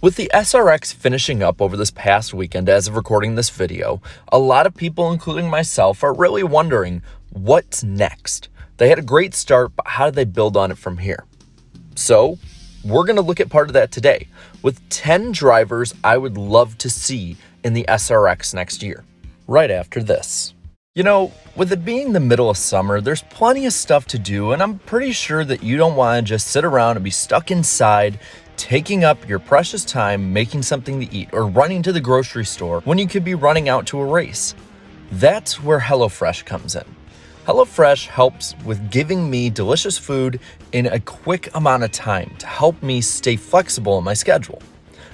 With the SRX finishing up over this past weekend as of recording this video, a lot of people, including myself, are really wondering what's next. They had a great start, but how do they build on it from here? So, we're going to look at part of that today, with 10 drivers I would love to see in the SRX next year, right after this. You know, with it being the middle of summer, there's plenty of stuff to do, and I'm pretty sure that you don't want to just sit around and be stuck inside, taking up your precious time making something to eat or running to the grocery store when you could be running out to a race. That's where HelloFresh comes in. HelloFresh helps with giving me delicious food in a quick amount of time to help me stay flexible in my schedule.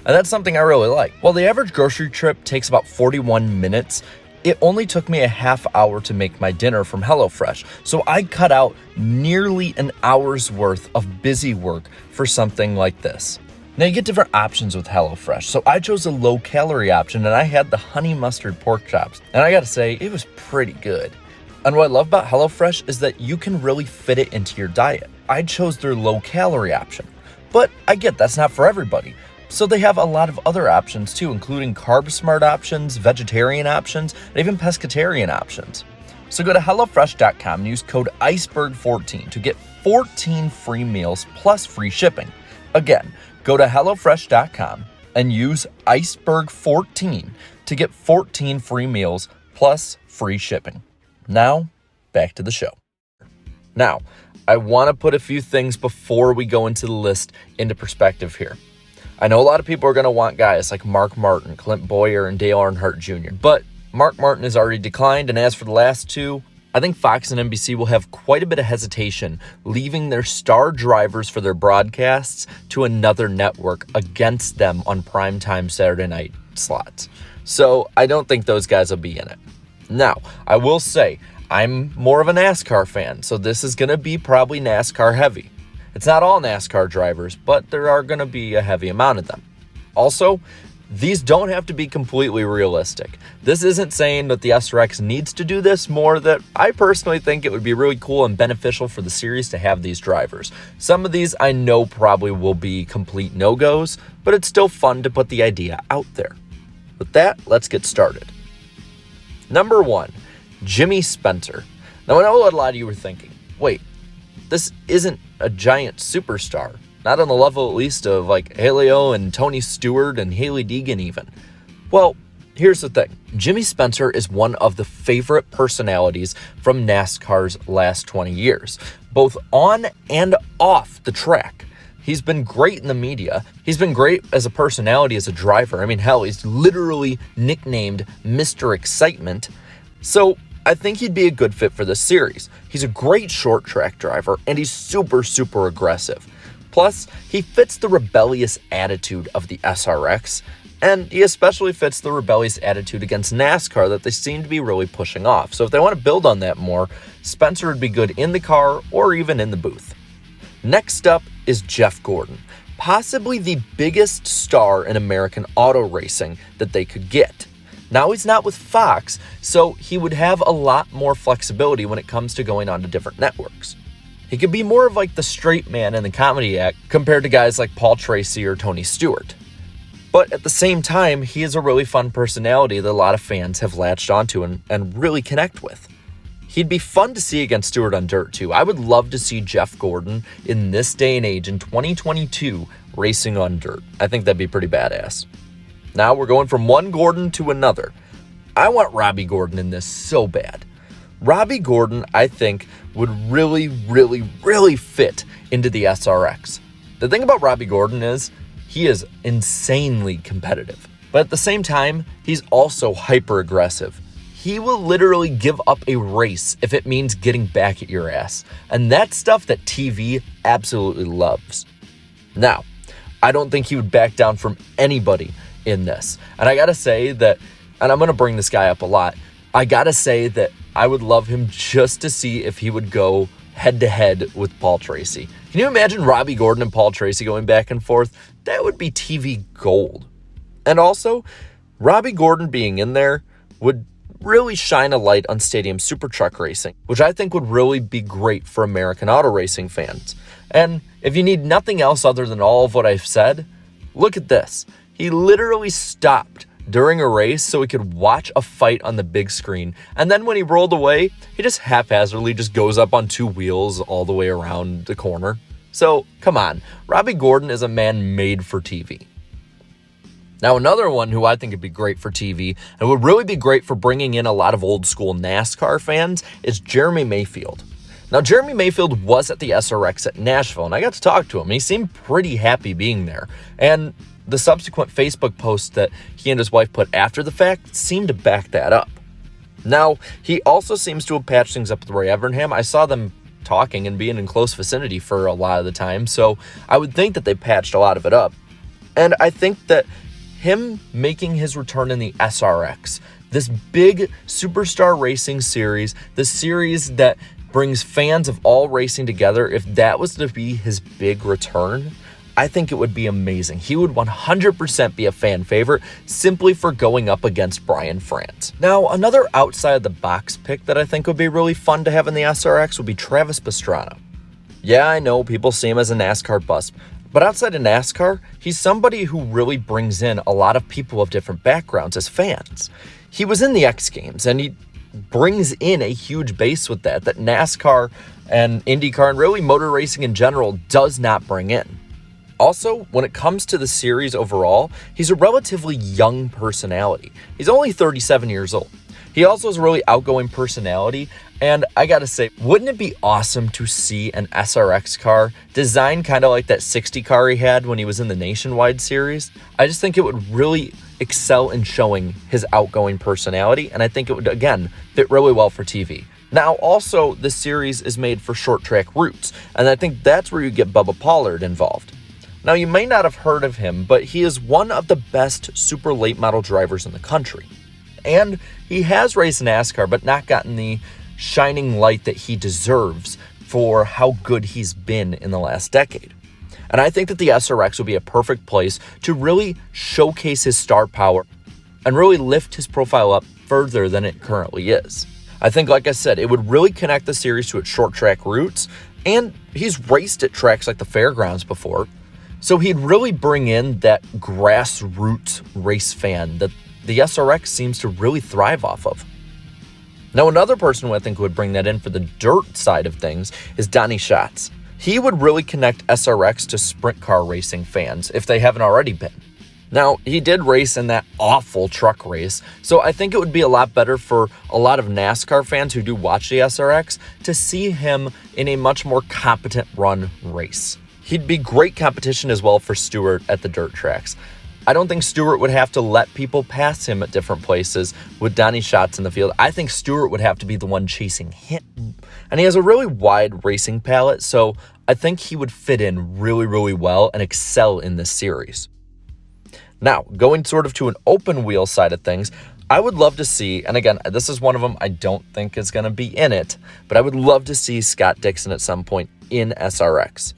And that's something I really like. While the average grocery trip takes about 41 minutes, it only took me a half hour to make my dinner from HelloFresh, so I cut out nearly an hour's worth of busy work for something like this. Now you get different options with HelloFresh, so I chose a low-calorie option and I had the honey mustard pork chops, and I gotta say, it was pretty good. And what I love about HelloFresh is that you can really fit it into your diet. I chose their low-calorie option, but I get that's not for everybody. So they have a lot of other options too, including carb-smart options, vegetarian options, and even pescatarian options. So go to HelloFresh.com and use code Iceberg14 to get 14 free meals plus free shipping. Again, go to HelloFresh.com and use Iceberg14 to get 14 free meals plus free shipping. Now, back to the show. Now, I want to put a few things before we go into the list into perspective here. I know a lot of people are going to want guys like Mark Martin, Clint Bowyer, and Dale Earnhardt Jr., but Mark Martin has already declined, and as for the last two, I think Fox and NBC will have quite a bit of hesitation leaving their star drivers for their broadcasts to another network against them on primetime Saturday night slots. So I don't think those guys will be in it. Now, I will say, I'm more of a NASCAR fan, so this is going to be probably NASCAR heavy. It's not all NASCAR drivers, but there are going to be a heavy amount of them. Also, these don't have to be completely realistic. This isn't saying that the SRX needs to do this, more that I personally think it would be really cool and beneficial for the series to have these drivers. Some of these I know probably will be complete no-goes, but it's still fun to put the idea out there. With that, let's get started. Number 1, Jimmy Spencer. Now I know what a lot of you were thinking. Wait, this isn't a giant superstar. Not on the level, at least, of like Helio and Tony Stewart and Hailie Deegan even. Well, here's the thing. Jimmy Spencer is one of the favorite personalities from NASCAR's last 20 years, both on and off the track. He's been great in the media. He's been great as a personality, as a driver. I mean, hell, he's literally nicknamed Mr. Excitement. So I think he'd be a good fit for this series. He's a great short track driver, and he's super, super aggressive. Plus, he fits the rebellious attitude of the SRX, and he especially fits the rebellious attitude against NASCAR that they seem to be really pushing off. So if they want to build on that more, Spencer would be good in the car or even in the booth. Next up is Jeff Gordon, possibly the biggest star in American auto racing that they could get. Now he's not with Fox, so he would have a lot more flexibility when it comes to going on to different networks. He could be more of like the straight man in the comedy act compared to guys like Paul Tracy or Tony Stewart. But at the same time, he is a really fun personality that a lot of fans have latched onto and really connect with. He'd be fun to see against Stewart on dirt too. I would love to see Jeff Gordon in this day and age in 2022 racing on dirt. I think that'd be pretty badass. Now we're going from one Gordon to another. I want Robbie Gordon in this so bad. Robbie Gordon, I think, would really, really, really fit into the SRX. The thing about Robbie Gordon is he is insanely competitive. But at the same time, he's also hyper aggressive. He will literally give up a race if it means getting back at your ass. And that's stuff that TV absolutely loves. Now, I don't think he would back down from anybody in this. And I gotta say that, and I'm gonna bring this guy up a lot, I gotta say that I would love him just to see if he would go head-to-head with Paul Tracy. Can you imagine Robbie Gordon and Paul Tracy going back and forth? That would be TV gold. And also, Robbie Gordon being in there would really shine a light on stadium super truck racing, which I think would really be great for American auto racing fans. And if you need nothing else other than all of what I've said, Look at this. He literally stopped during a race so he could watch a fight on the big screen. And then when he rolled away, he just haphazardly just goes up on 2 wheels all the way around the corner. So, come on. Robby Gordon is a man made for TV. Now, another one who I think would be great for TV and would really be great for bringing in a lot of old school NASCAR fans is Jeremy Mayfield. Now, Jeremy Mayfield was at the SRX at Nashville, and I got to talk to him. He seemed pretty happy being there. And the subsequent Facebook post that he and his wife put after the fact seemed to back that up. Now, he also seems to have patched things up with Ray Evernham. I saw them talking and being in close vicinity for a lot of the time, so I would think that they patched a lot of it up. And I think that him making his return in the SRX, this big superstar racing series, the series that brings fans of all racing together, if that was to be his big return, I think it would be amazing. He would 100% be a fan favorite simply for going up against Brian France. Now, another outside-the-box pick that I think would be really fun to have in the SRX would be Travis Pastrana. Yeah, I know people see him as a NASCAR bust, but outside of NASCAR, he's somebody who really brings in a lot of people of different backgrounds as fans. He was in the X Games, and he brings in a huge base with that NASCAR and IndyCar and really motor racing in general does not bring in. Also, when it comes to the series overall, he's a relatively young personality. He's only 37 years old. He also has a really outgoing personality, and I gotta say, wouldn't it be awesome to see an SRX car designed kind of like that 60 car he had when he was in the Nationwide series? I just think it would really excel in showing his outgoing personality, and I think it would, again, fit really well for TV. Now, also, the series is made for short track routes, and I think that's where you get Bubba Pollard involved. Now, you may not have heard of him, but he is one of the best super late model drivers in the country. And he has raced NASCAR, but not gotten the shining light that he deserves for how good he's been in the last decade. And I think that the SRX would be a perfect place to really showcase his star power and really lift his profile up further than it currently is. I think, like I said, it would really connect the series to its short track roots, and he's raced at tracks like the Fairgrounds before. So he'd really bring in that grassroots race fan that the SRX seems to really thrive off of. Now, another person who I think would bring that in for the dirt side of things is Donnie Schatz. He would really connect SRX to sprint car racing fans if they haven't already been. Now, he did race in that awful truck race, so I think it would be a lot better for a lot of NASCAR fans who do watch the SRX to see him in a much more competent run race. He'd be great competition as well for Stewart at the dirt tracks. I don't think Stewart would have to let people pass him at different places with Donnie Schatz in the field. I think Stewart would have to be the one chasing him. And he has a really wide racing palette, so I think he would fit in really, really well and excel in this series. Now, going sort of to an open wheel side of things, I would love to see, and again, this is one of them I don't think is going to be in it, but I would love to see Scott Dixon at some point in SRX.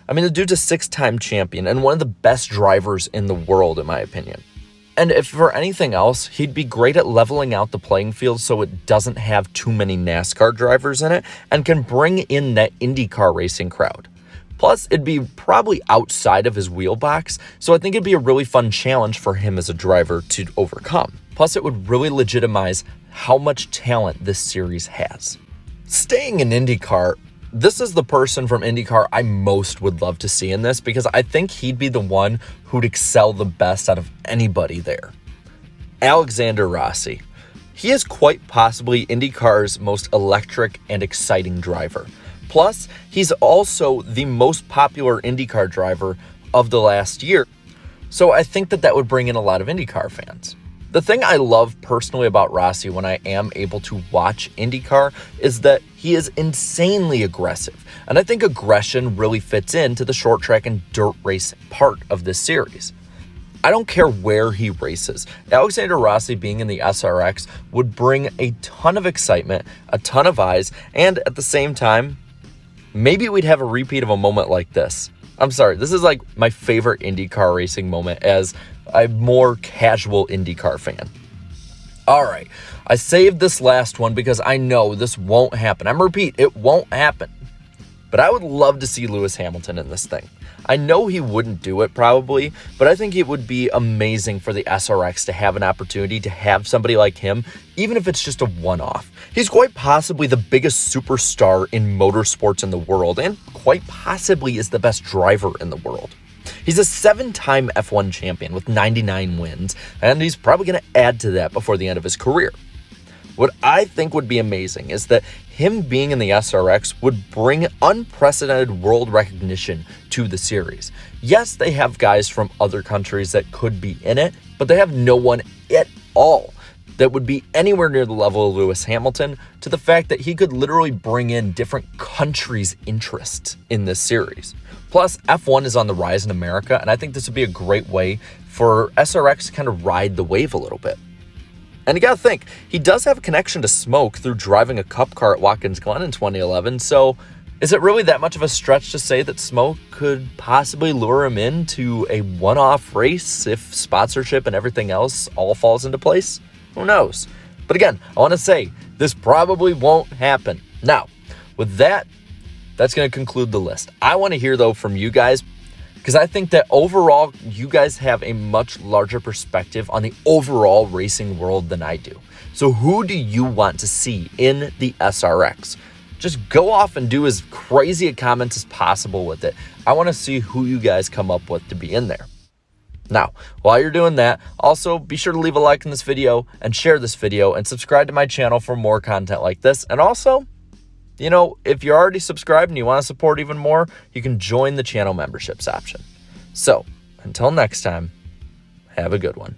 I mean, the dude's a 6-time champion and one of the best drivers in the world, in my opinion. And if for anything else, he'd be great at leveling out the playing field so it doesn't have too many NASCAR drivers in it and can bring in that IndyCar racing crowd. Plus, it'd be probably outside of his wheel box, so I think it'd be a really fun challenge for him as a driver to overcome. Plus, it would really legitimize how much talent this series has. Staying in IndyCar, this is the person from IndyCar I most would love to see in this because I think he'd be the one who'd excel the best out of anybody there. Alexander Rossi. He is quite possibly IndyCar's most electric and exciting driver. Plus, he's also the most popular IndyCar driver of the last year. So I think that would bring in a lot of IndyCar fans. The thing I love personally about Rossi when I am able to watch IndyCar is that he is insanely aggressive. And I think aggression really fits into the short track and dirt race part of this series. I don't care where he races. Alexander Rossi being in the SRX would bring a ton of excitement, a ton of eyes, and at the same time, maybe we'd have a repeat of a moment like this. I'm sorry, this is like my favorite IndyCar racing moment as a more casual IndyCar fan. All right, I saved this last one because I know this won't happen. It won't happen. But I would love to see Lewis Hamilton in this thing. I know he wouldn't do it probably, but I think it would be amazing for the SRX to have an opportunity to have somebody like him, even if it's just a one-off. He's quite possibly the biggest superstar in motorsports in the world, and quite possibly is the best driver in the world. He's a 7-time F1 champion with 99 wins, and he's probably going to add to that before the end of his career. What I think would be amazing is that him being in the SRX would bring unprecedented world recognition to the series. Yes, they have guys from other countries that could be in it, but they have no one at all that would be anywhere near the level of Lewis Hamilton, to the fact that he could literally bring in different countries' interests in this series. Plus, F1 is on the rise in America, and I think this would be a great way for SRX to kind of ride the wave a little bit. And you gotta think, he does have a connection to Smoke through driving a cup car at Watkins Glen in 2011, so is it really that much of a stretch to say that Smoke could possibly lure him into a one-off race if sponsorship and everything else all falls into place? Who knows? But again, I want to say, this probably won't happen. Now, with that, that's going to conclude the list. I want to hear, though, from you guys, because I think that overall, you guys have a much larger perspective on the overall racing world than I do. So who do you want to see in the SRX? Just go off and do as crazy a comments as possible with it. I want to see who you guys come up with to be in there. Now, while you're doing that, also be sure to leave a like in this video and share this video and subscribe to my channel for more content like this. And also, you know, if you're already subscribed and you want to support even more, you can join the channel memberships option. So, until next time, have a good one.